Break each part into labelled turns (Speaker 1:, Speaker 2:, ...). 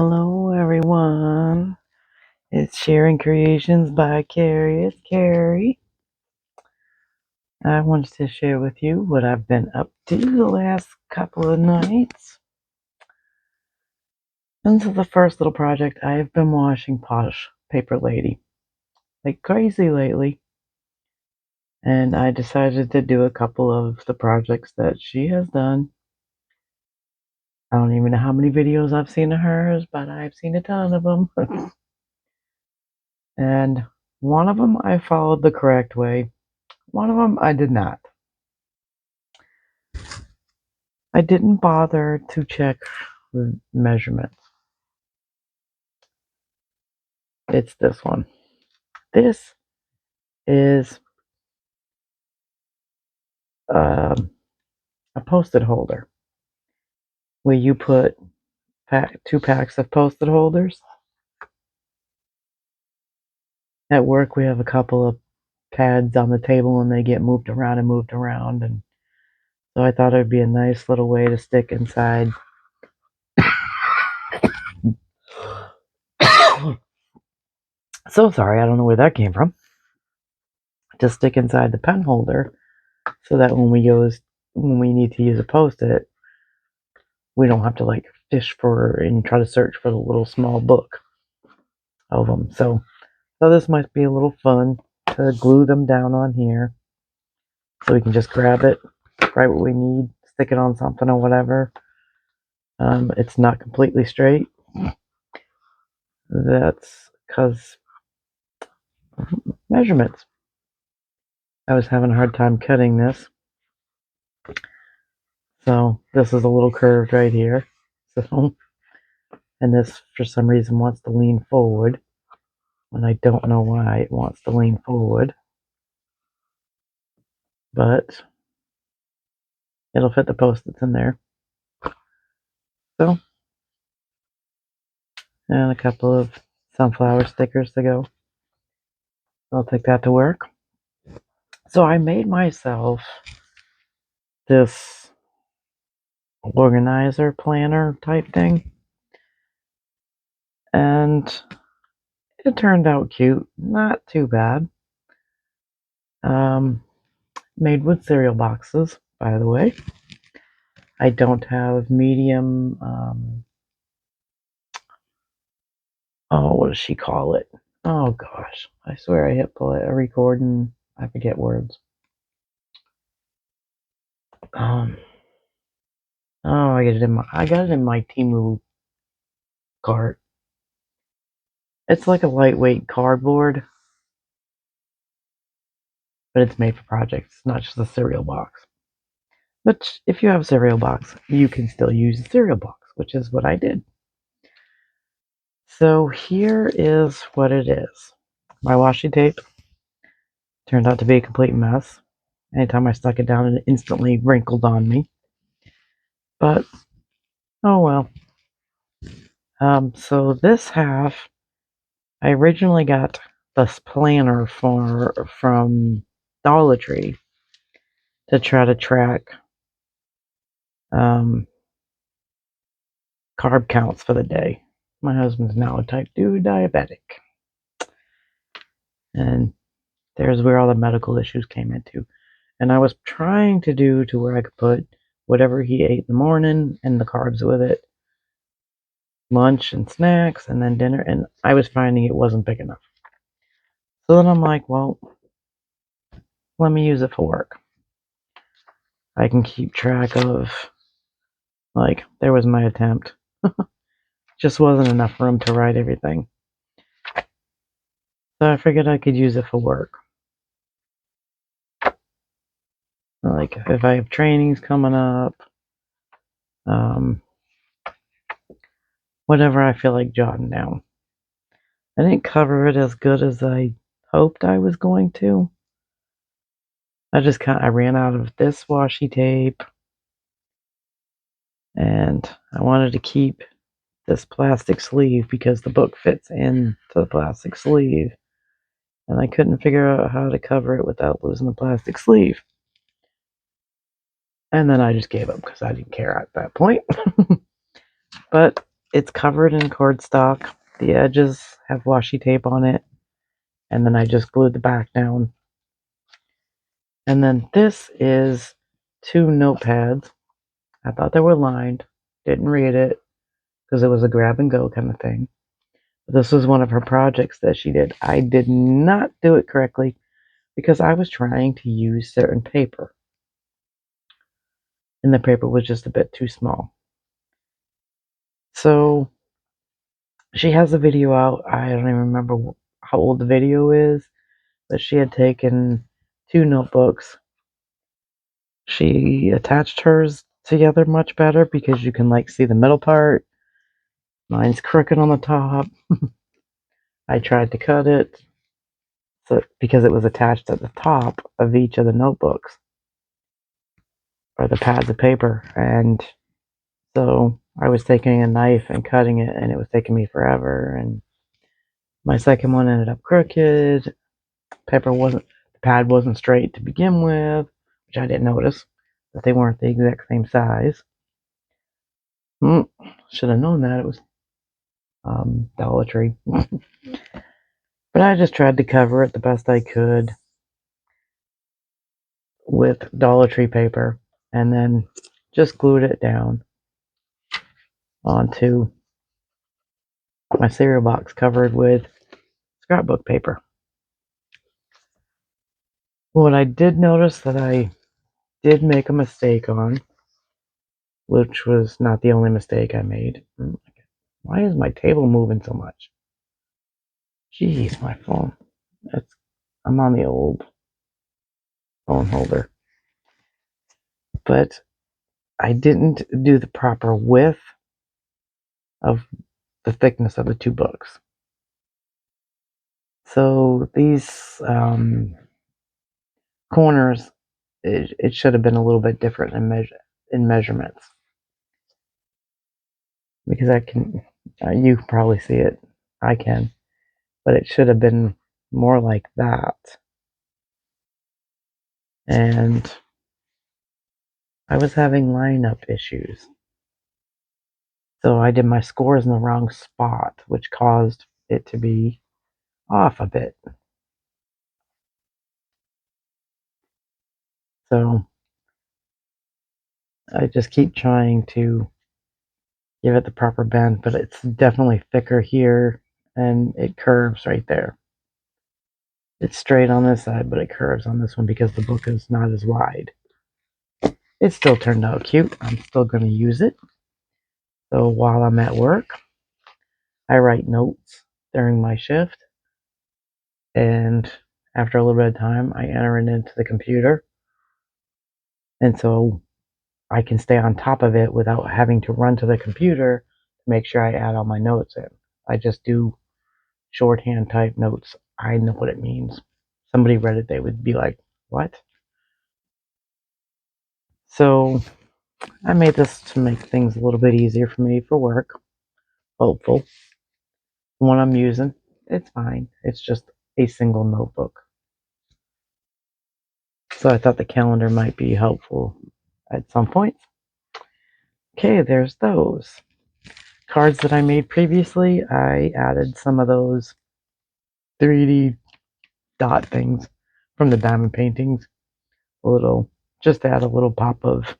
Speaker 1: Hello everyone, it's Sharing Creations by Carrie. It's Carrie. I wanted to share with you what I've been up to the last couple of nights. This is the first little project. I've been washing Posh Paper Lady like crazy lately, and I decided to do a couple of the projects that she has done. I don't even know how many videos I've seen of hers, but I've seen a ton of them. And one of them I followed the correct way. One of them I did not. I didn't bother to check the measurements. It's this one. This is a post-it holder where you put 2 packs of post-it holders. At work, we have a couple of pads on the table and they get moved around, and so I thought it would be a nice little way to stick inside. So sorry, I don't know where that came from. To stick inside the pen holder so that when we need to use a post-it, we don't have to like fish for and try to search for the little small book of them. So this might be a little fun to glue them down on here so we can just grab it, write what we need, stick it on something or whatever. It's not completely straight. That's because measurements. I was having a hard time cutting this. So this is a little curved right here. So, and this for some reason wants to lean forward. And I don't know why it wants to lean forward. But it'll fit the post-its in there. So, and a couple of sunflower stickers to go. I'll take that to work. So I made myself this organizer planner type thing. And it turned out cute. Not too bad. Made with cereal boxes, by the way. I don't have medium, what does she call it? Oh gosh, I swear I hit play a record and I forget words. Oh, I got it in my Temu cart. It's like a lightweight cardboard, but it's made for projects. It's not just a cereal box. But if you have a cereal box, you can still use a cereal box, which is what I did. So here is what it is. My washi tape turned out to be a complete mess. Anytime I stuck it down, it instantly wrinkled on me. But, oh well. So this half, I originally got this planner from Dollar Tree to try to track carb counts for the day. My husband's now a type 2 diabetic. And there's where all the medical issues came into. And I was trying to do to where I could put whatever he ate in the morning and the carbs with it, lunch and snacks, and then dinner, and I was finding it wasn't big enough. So then I'm like, well, let me use it for work. I can keep track of, like, there was my attempt. Just wasn't enough room to write everything. So I figured I could use it for work. Like, if I have trainings coming up, whatever I feel like jotting down. I didn't cover it as good as I hoped I was going to. I ran out of this washi tape, and I wanted to keep this plastic sleeve because the book fits into the plastic sleeve, and I couldn't figure out how to cover it without losing the plastic sleeve. And then I just gave up because I didn't care at that point. But it's covered in cardstock. The edges have washi tape on it, and then I just glued the back down. And then this is 2 notepads. I thought they were lined, didn't read it because it was a grab and go kind of thing. But this was one of her projects that she did. I did not do it correctly because I was trying to use certain paper, and the paper was just a bit too small. So she has a video out. I don't even remember how old the video is, but she had taken 2 notebooks. She attached hers together much better because you can like see the middle part. Mine's crooked on the top. I tried to cut it so because it was attached at the top of each of the notebooks or the pads of paper, and so I was taking a knife and cutting it, and it was taking me forever. And my second one ended up crooked. The pad wasn't straight to begin with, which I didn't notice that they weren't the exact same size. Should have known that. It was Dollar Tree. But I just tried to cover it the best I could with Dollar Tree paper, and then just glued it down onto my cereal box covered with scrapbook paper. What I did notice that I did make a mistake on, which was not the only mistake I made. Why is my table moving so much? Jeez, my phone. I'm on the old phone holder. But I didn't do the proper width of the thickness of the 2 books. So these corners, it should have been a little bit different in measurements. Because you can probably see it. I can. But it should have been more like that. And I was having lineup issues. So I did my scores in the wrong spot, which caused it to be off a bit. So I just keep trying to give it the proper bend, but it's definitely thicker here and it curves right there. It's straight on this side, but it curves on this one because the book is not as wide. It still turned out cute. I'm still going to use it. So while I'm at work, I write notes during my shift, and after a little bit of time, I enter it into the computer, and so I can stay on top of it without having to run to the computer to make sure I add all my notes in. I just do shorthand type notes. I know what it means. Somebody read it, they would be like, what? So I made this to make things a little bit easier for me for work. Hopeful. The one I'm using, it's fine. It's just a single notebook. So I thought the calendar might be helpful at some point. Okay, there's those. Cards that I made previously, I added some of those 3D dot things from the diamond paintings. Just to add a little pop of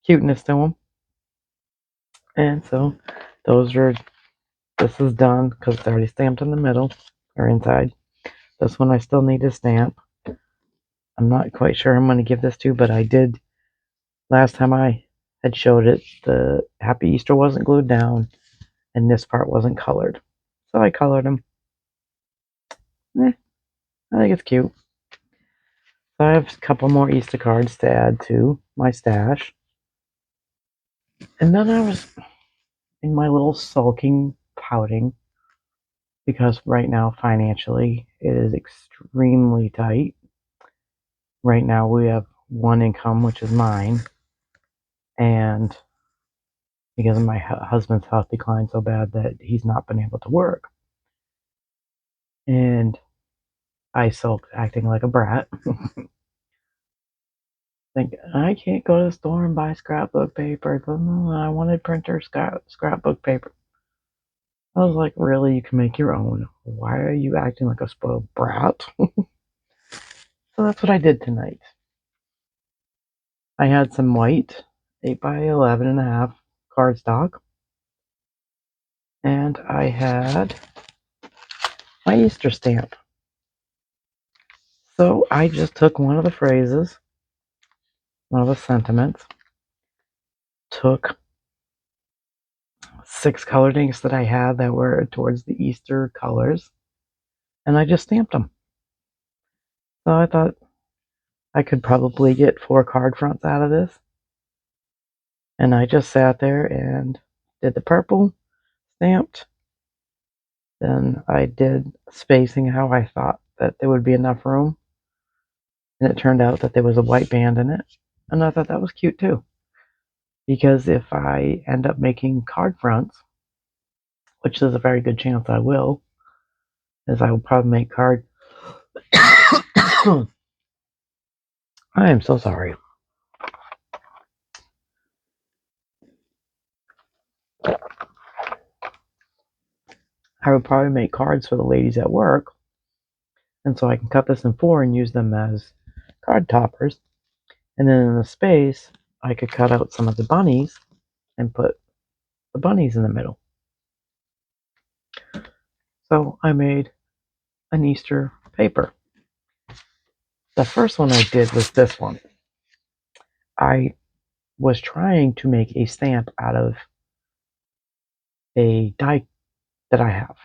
Speaker 1: cuteness to them. And so this is done because it's already stamped in the middle or inside. This one I still need to stamp. I'm not quite sure I'm going to give this to, but I did last time I had showed it. The Happy Easter wasn't glued down, and this part wasn't colored, so I colored them. I think it's cute. So I have a couple more Easter cards to add to my stash, and then I was in my little sulking, pouting, because right now financially it is extremely tight. Right now we have one income, which is mine, and because my husband's health declined so bad that he's not been able to work, and I sulked, acting like a brat. think I can't go to the store and buy scrapbook paper. I wanted printer scrapbook paper. I was like, really? You can make your own. Why are you acting like a spoiled brat? So that's what I did tonight. I had some white 8 by 11.5 cardstock, and I had my Easter stamp. So I just took one of the phrases, one of the sentiments, took 6 colored inks that I had that were towards the Easter colors, and I just stamped them. So I thought I could probably get 4 card fronts out of this. And I just sat there and did the purple, stamped. Then I did spacing how I thought that there would be enough room. And it turned out that there was a white band in it. And I thought that was cute too. Because if I end up making card fronts, which there's a very good chance I will, as I will probably make card. I am so sorry. I would probably make cards for the ladies at work. And so I can cut this in 4 and use them as card toppers. And then in the space, I could cut out some of the bunnies and put the bunnies in the middle. So I made an Easter paper. The first one I did was this one. I was trying to make a stamp out of a die that I have,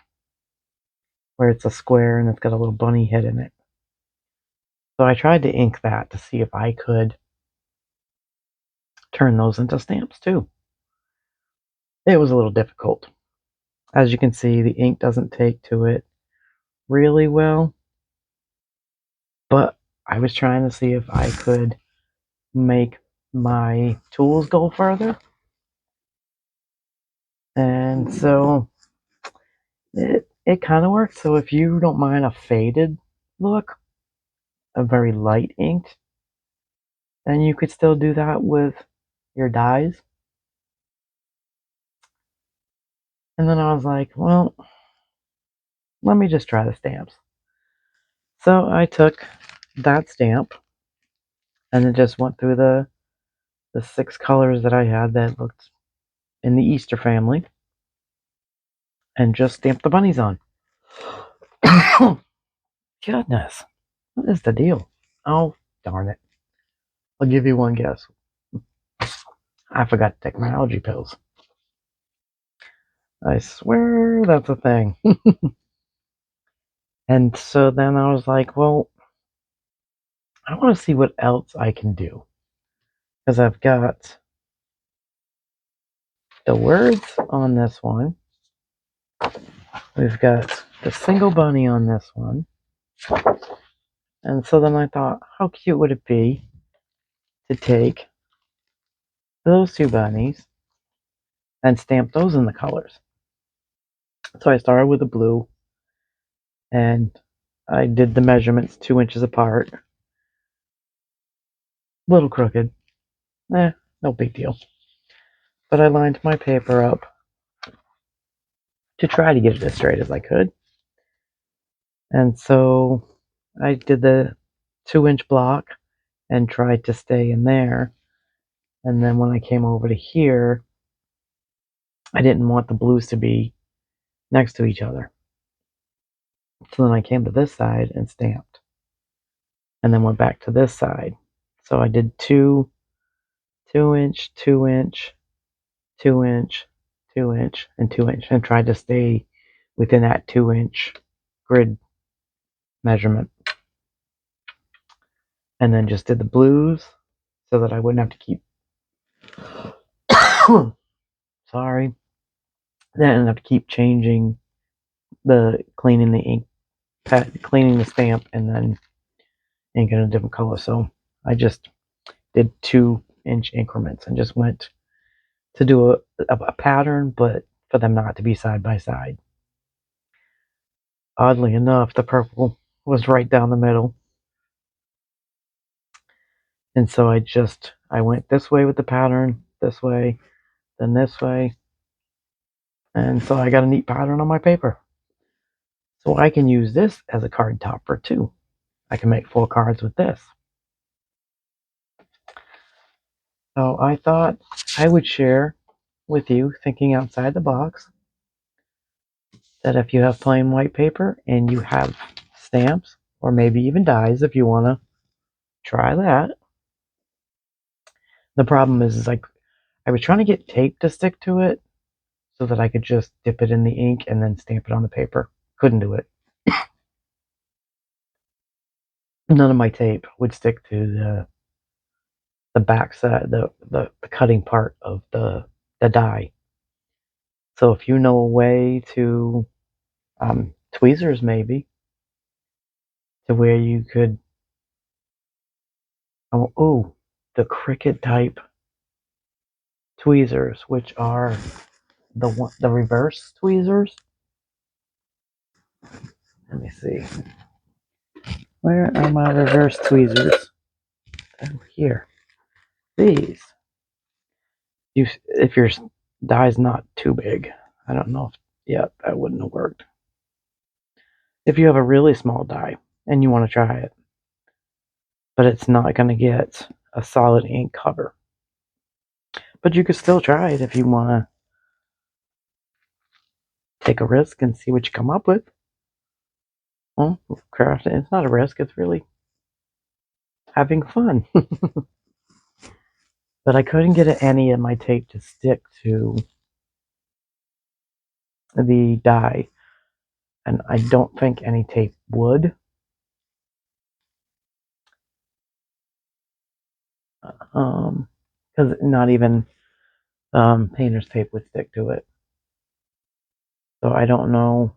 Speaker 1: where it's a square and it's got a little bunny head in it. So I tried to ink that to see if I could turn those into stamps too. It was a little difficult. As you can see, the ink doesn't take to it really well, but I was trying to see if I could make my tools go further. And so it kind of worked. So if you don't mind a faded look, a very light inked, then you could still do that with your dyes. And then I was like, well, let me just try the stamps. So I took that stamp and then just went through the 6 colors that I had that looked in the Easter family and just stamped the bunnies on. Goodness, what is the deal? Oh, darn it. I'll give you one guess. I forgot to take my allergy pills. I swear that's a thing. And so then I was like, well, I want to see what else I can do. Because I've got the words on this one. We've got the single bunny on this one. And so then I thought, how cute would it be to take those 2 bunnies and stamp those in the colors? So I started with the blue and I did the measurements 2 inches apart. A little crooked. No big deal. But I lined my paper up to try to get it as straight as I could. And so I did the 2-inch block and tried to stay in there. And then when I came over to here, I didn't want the blues to be next to each other. So then I came to this side and stamped. And then went back to this side. So I did 2 2-inch, 2-inch, 2-inch, 2-inch, and 2-inch, and tried to stay within that 2-inch grid measurement. And then just did the blues so that I wouldn't have to keep sorry. Then I didn't have to keep changing cleaning the ink cleaning the stamp and then inking a different color. So I just did 2-inch increments and just went to do a pattern, but for them not to be side by side. Oddly enough, the purple was right down the middle. And so I went this way with the pattern, this way, then this way. And so I got a neat pattern on my paper. So I can use this as a card topper too. I can make 4 cards with this. So I thought I would share with you, thinking outside the box, that if you have plain white paper and you have stamps, or maybe even dies if you want to try that. The problem is like I was trying to get tape to stick to it so that I could just dip it in the ink and then stamp it on the paper. Couldn't do it. None of my tape would stick to the back side, the cutting part of the die. So if you know a way to tweezers maybe to where you could the Cricut type tweezers, which are the reverse tweezers. Let me see. Where are my reverse tweezers? Oh, here. These. If your die's not too big. I don't know if that wouldn't have worked. If you have a really small die and you want to try it, but it's not going to get a solid ink cover. But you could still try it if you want to take a risk and see what you come up with. Well, crafting, it's not a risk, it's really having fun. But I couldn't get any of my tape to stick to the die, and I don't think any tape would. Because not even painter's tape would stick to it. So I don't know,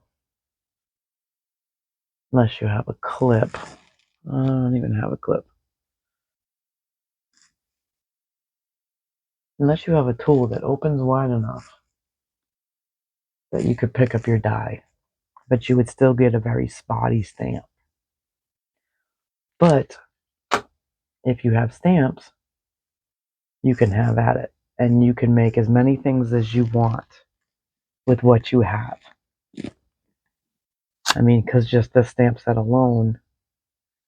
Speaker 1: unless you have a clip. I don't even have a clip. Unless you have a tool that opens wide enough that you could pick up your die, but you would still get a very spotty stamp. But if you have stamps, you can have at it, and you can make as many things as you want with what you have. I mean, because just the stamp set alone,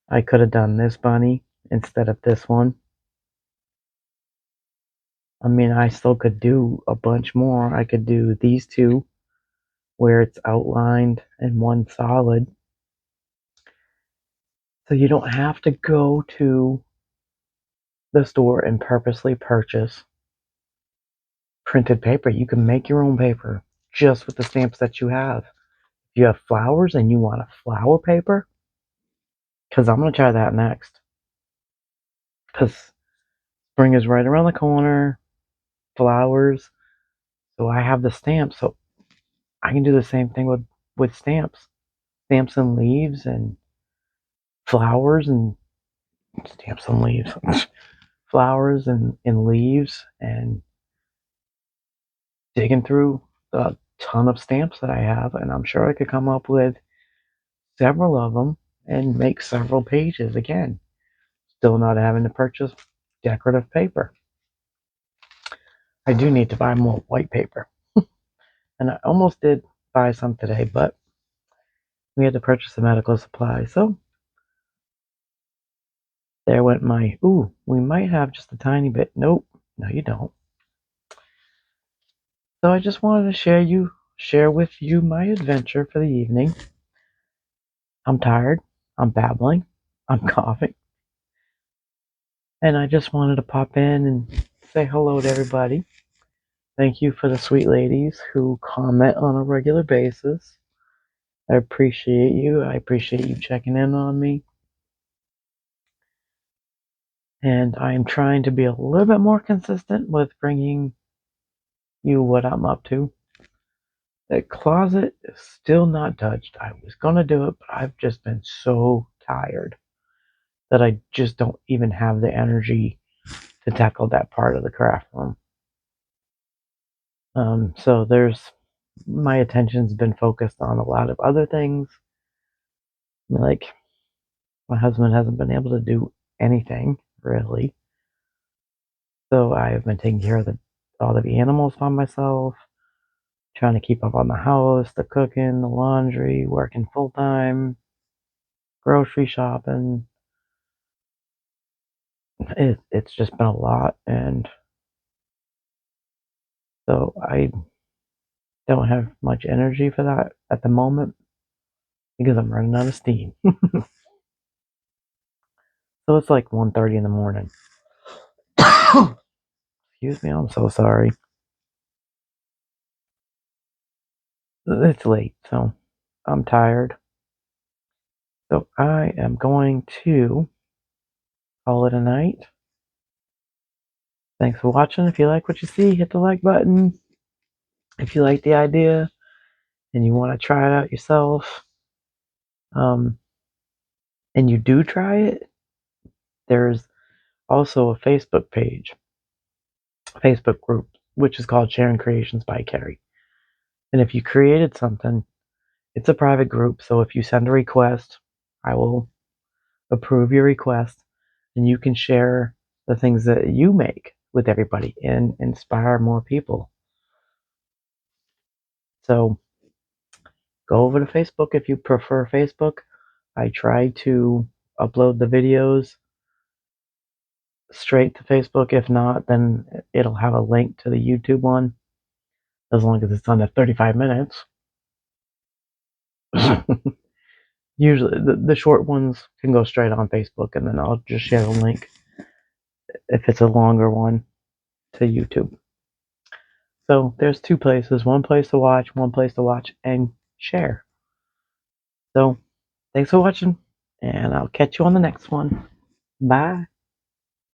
Speaker 1: I could have done this bunny instead of this one. I mean, I still could do a bunch more. I could do these two where it's outlined and one solid. So you don't have to go to the store and purposely purchase printed paper. You can make your own paper just with the stamps that you have. If you have flowers and you want a flower paper, because I'm going to try that next. Because spring is right around the corner, flowers. So I have the stamps, so I can do the same thing with stamps. Stamps and leaves and flowers and stamps and leaves. Flowers and leaves, and digging through a ton of stamps that I have, and I'm sure I could come up with several of them and make several pages again. Still not having to purchase decorative paper. I do need to buy more white paper. And I almost did buy some today, but we had to purchase the medical supplies. So there went my, we might have just a tiny bit. Nope, no you don't. So I just wanted to share with you my adventure for the evening. I'm tired, I'm babbling, I'm coughing. And I just wanted to pop in and say hello to everybody. Thank you for the sweet ladies who comment on a regular basis. I appreciate you. I appreciate you checking in on me. And I am trying to be a little bit more consistent with bringing you what I'm up to. The closet is still not touched. I was going to do it, but I've just been so tired that I just don't even have the energy to tackle that part of the craft room. So my attention's been focused on a lot of other things. Like, my husband hasn't been able to do anything, really. So I've been taking care of all the animals by myself, trying to keep up on the house, the cooking, the laundry, working full time, grocery shopping. It's just been a lot, and so I don't have much energy for that at the moment because I'm running out of steam. So it's like 1:30 in the morning. Excuse me, I'm so sorry. It's late, so I'm tired. So I am going to call it a night. Thanks for watching. If you like what you see, hit the like button. If you like the idea and you want to try it out yourself, um, and you do try it, there's also a Facebook page, Facebook group, which is called Sharing Creations by Carrie. And if you created something, it's a private group. So if you send a request, I will approve your request, and you can share the things that you make with everybody and inspire more people. So go over to Facebook if you prefer Facebook. I try to upload the videos straight to Facebook. If not, then it'll have a link to the YouTube one, as long as it's under 35 minutes. Usually, the short ones can go straight on Facebook, and then I'll just share the link if it's a longer one to YouTube. So there's two places, one place to watch and share. So thanks for watching, and I'll catch you on the next one. Bye.